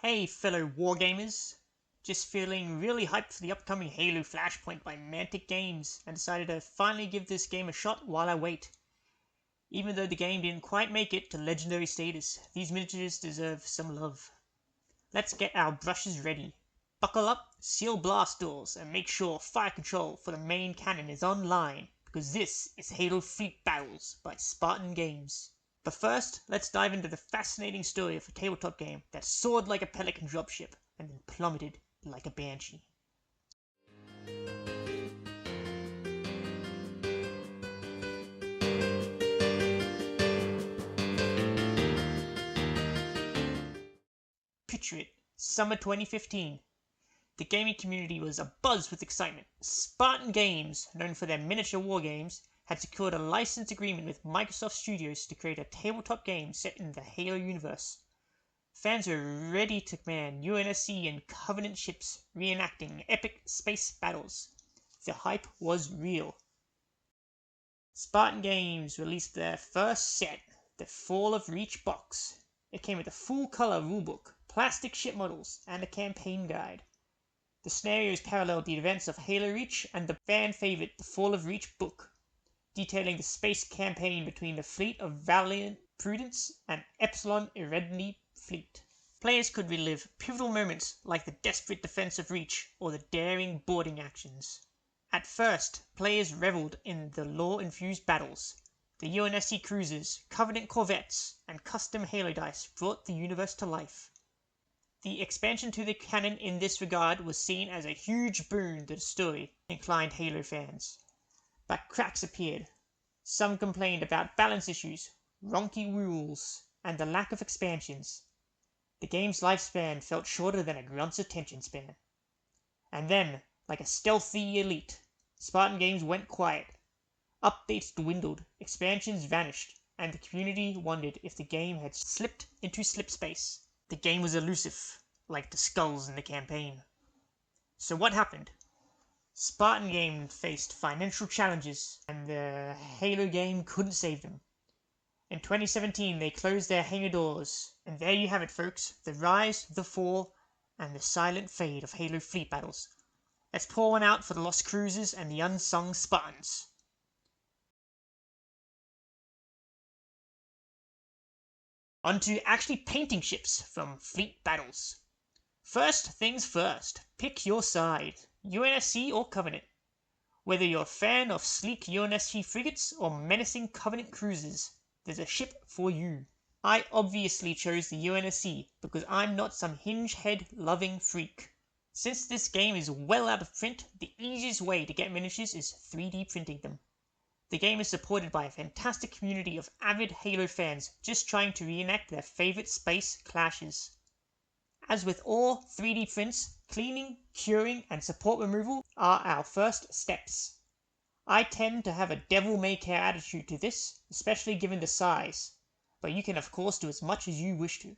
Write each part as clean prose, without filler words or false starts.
Hey fellow wargamers, just feeling really hyped for the upcoming Halo Flashpoint by Mantic Games and decided to finally give this game a shot while I wait. Even though the game didn't quite make it to legendary status, these miniatures deserve some love. Let's get our brushes ready. Buckle up, seal blast doors, and make sure fire control for the main cannon is online, because this is Halo Fleet Battles by Spartan Games. But first, let's dive into the fascinating story of a tabletop game that soared like a pelican dropship and then plummeted like a banshee. Picture it, summer 2015. The gaming community was abuzz with excitement. Spartan Games, known for their miniature war games, had secured a license agreement with Microsoft Studios to create a tabletop game set in the Halo universe. Fans were ready to command UNSC and Covenant ships reenacting epic space battles. The hype was real. Spartan Games released their first set, the Fall of Reach box. It came with a full-color rulebook, plastic ship models, and a campaign guide. The scenarios paralleled the events of Halo Reach and the fan favorite The Fall of Reach book, detailing the space campaign between the fleet of Valiant Prudence and Epsilon Eridani Fleet. Players could relive pivotal moments like the desperate defense of Reach or the daring boarding actions. At first, players reveled in the lore-infused battles. The UNSC cruisers, Covenant corvettes, and custom Halo dice brought the universe to life. The expansion to the canon in this regard was seen as a huge boon to the story-inclined Halo fans. But cracks appeared. Some complained about balance issues, wonky rules, and the lack of expansions. The game's lifespan felt shorter than a grunt's attention span. And then, like a stealthy elite, Spartan Games went quiet. Updates dwindled, expansions vanished, and the community wondered if the game had slipped into slipspace. The game was elusive, like the skulls in the campaign. So what happened? Spartan Games faced financial challenges, and the Halo game couldn't save them. In 2017, they closed their hangar doors, and there you have it, folks, the rise, the fall, and the silent fade of Halo Fleet Battles. Let's pour one out for the lost cruisers and the unsung Spartans. On to actually painting ships from Fleet Battles. First things first, pick your side, UNSC or Covenant. Whether you're a fan of sleek UNSC frigates or menacing Covenant cruisers, there's a ship for you. I obviously chose the UNSC because I'm not some hinge-head loving freak. Since this game is well out of print, the easiest way to get miniatures is 3D printing them. The game is supported by a fantastic community of avid Halo fans just trying to reenact their favorite space clashes. As with all 3D prints, cleaning, curing, and support removal are our first steps. I tend to have a devil-may-care attitude to this, especially given the size, but you can of course do as much as you wish to.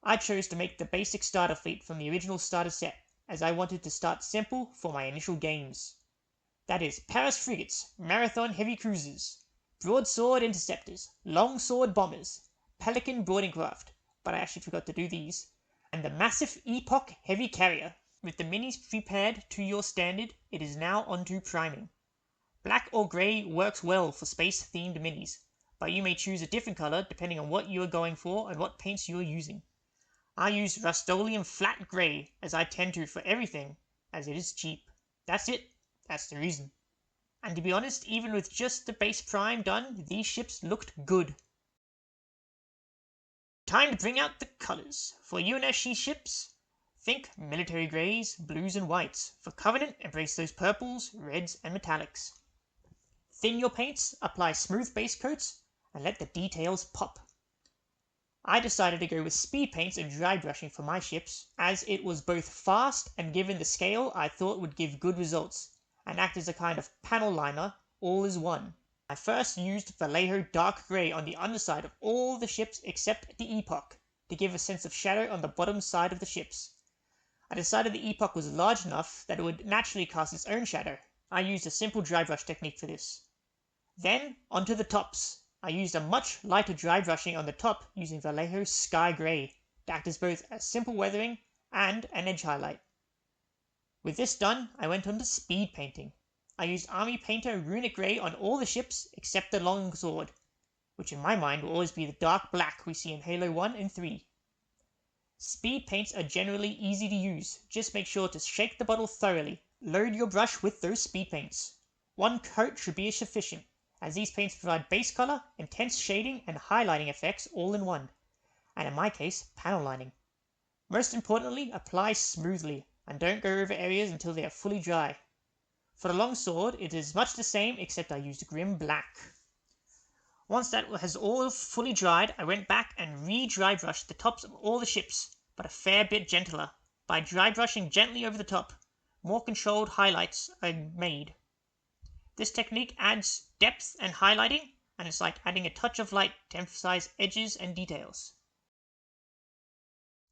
I chose to make the basic starter fleet from the original starter set, as I wanted to start simple for my initial games. That is, Paris frigates, Marathon heavy cruisers, broadsword interceptors, longsword bombers, Pelican boarding craft, but I actually forgot to do these, and the massive Epoch heavy carrier. With the minis prepared to your standard, it is now onto priming. Black or grey works well for space-themed minis, but you may choose a different colour depending on what you are going for and what paints you are using. I use Rust-Oleum flat grey, as I tend to for everything, as it is cheap. That's it. That's the reason. And to be honest, even with just the base prime done, these ships looked good. Time to bring out the colours. For UNSC ships, think military greys, blues and whites. For Covenant, embrace those purples, reds and metallics. Thin your paints, apply smooth base coats, and let the details pop. I decided to go with speed paints and dry brushing for my ships, as it was both fast and given the scale I thought would give good results, and act as a kind of panel liner, all is one. I first used Vallejo dark grey on the underside of all the ships except the Epoch, to give a sense of shadow on the bottom side of the ships. I decided the Epoch was large enough that it would naturally cast its own shadow. I used a simple dry brush technique for this. Then, onto the tops. I used a much lighter dry brushing on the top using Vallejo sky grey, to act as both a simple weathering and an edge highlight. With this done, I went on to speed painting. I used Army Painter Runic Grey on all the ships except the longsword, which in my mind will always be the dark black we see in Halo 1 and 3. Speed paints are generally easy to use, just make sure to shake the bottle thoroughly. Load your brush with those speed paints. One coat should be sufficient, as these paints provide base color, intense shading, and highlighting effects all in one, and in my case, panel lining. Most importantly, apply smoothly, and don't go over areas until they are fully dry. For the longsword, it is much the same except I used Grim Black. Once that has all fully dried, I went back and re-dry brushed the tops of all the ships, but a fair bit gentler. By dry brushing gently over the top, more controlled highlights are made. This technique adds depth and highlighting, and it's like adding a touch of light to emphasize edges and details.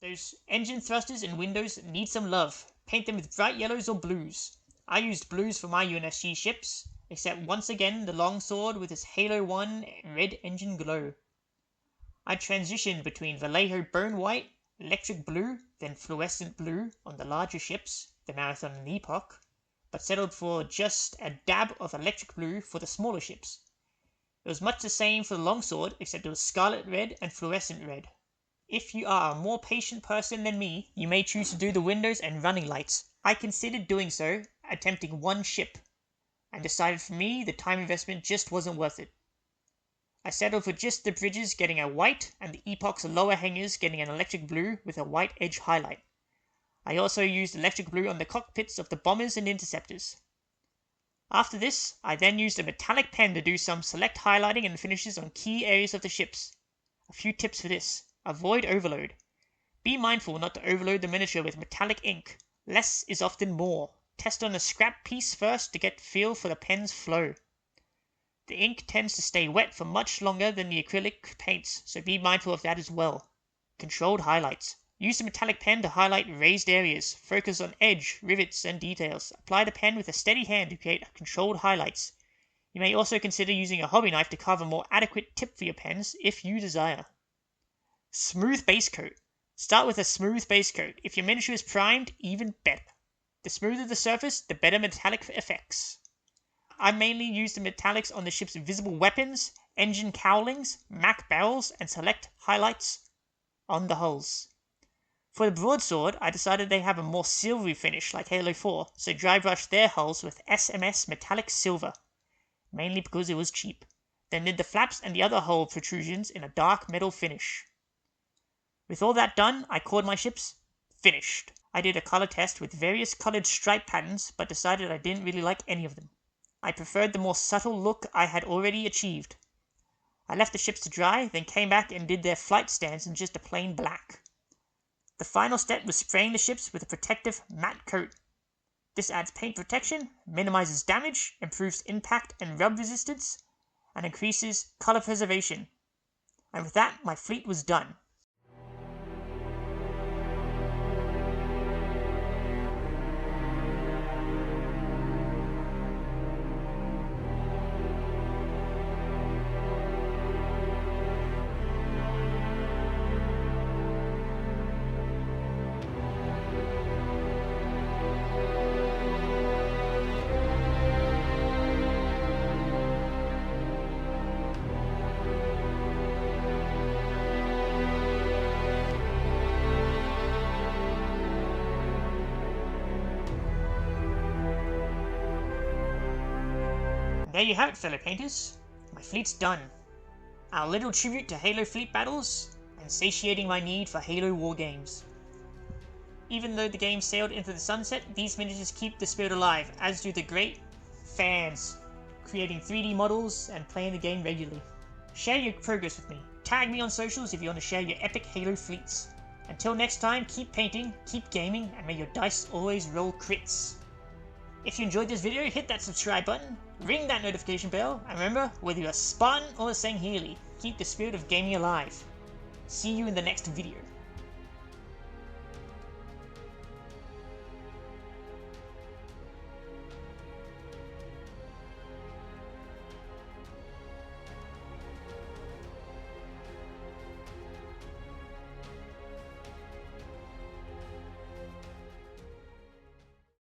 Those engine thrusters and windows need some love. Paint them with bright yellows or blues. I used blues for my UNSC ships, except once again the longsword with its Halo 1 red engine glow. I transitioned between Vallejo bone white, electric blue, then fluorescent blue on the larger ships, the Marathon and Epoch, but settled for just a dab of electric blue for the smaller ships. It was much the same for the longsword, except it was scarlet red and fluorescent red. If you are a more patient person than me, you may choose to do the windows and running lights. I considered doing so, attempting one ship, and decided for me the time investment just wasn't worth it. I settled for just the bridges getting a white and the Epoch's lower hangers getting an electric blue with a white edge highlight. I also used electric blue on the cockpits of the bombers and interceptors. After this, I then used a metallic pen to do some select highlighting and finishes on key areas of the ships. A few tips for this. Avoid overload. Be mindful not to overload the miniature with metallic ink. Less is often more. Test on a scrap piece first to get feel for the pen's flow. The ink tends to stay wet for much longer than the acrylic paints, so be mindful of that as well. Controlled highlights. Use the metallic pen to highlight raised areas. Focus on edge, rivets, and details. Apply the pen with a steady hand to create controlled highlights. You may also consider using a hobby knife to carve a more adequate tip for your pens if you desire. Smooth base coat. Start with a smooth base coat. If your miniature is primed, even better. The smoother the surface, the better metallic effects. I mainly use the metallics on the ship's visible weapons, engine cowlings, Mac barrels, and select highlights on the hulls. For the broadsword, I decided they have a more silvery finish like Halo 4, so dry brushed their hulls with SMS metallic silver, mainly because it was cheap. Then did the flaps and the other hull protrusions in a dark metal finish. With all that done, I called my ships finished. I did a color test with various colored stripe patterns, but decided I didn't really like any of them. I preferred the more subtle look I had already achieved. I left the ships to dry, then came back and did their flight stands in just a plain black. The final step was spraying the ships with a protective matte coat. This adds paint protection, minimizes damage, improves impact and rub resistance, and increases color preservation. And with that, my fleet was done. There you have it, fellow painters. My fleet's done. Our little tribute to Halo Fleet battles, and satiating my need for Halo war games. Even though the game sailed into the sunset, these miniatures keep the spirit alive, as do the great fans, creating 3D models and playing the game regularly. Share your progress with me. Tag me on socials if you want to share your epic Halo fleets. Until next time, keep painting, keep gaming, and may your dice always roll crits. If you enjoyed this video, hit that subscribe button, ring that notification bell, and remember, whether you're a Spartan or a Sangheili, keep the spirit of gaming alive. See you in the next video.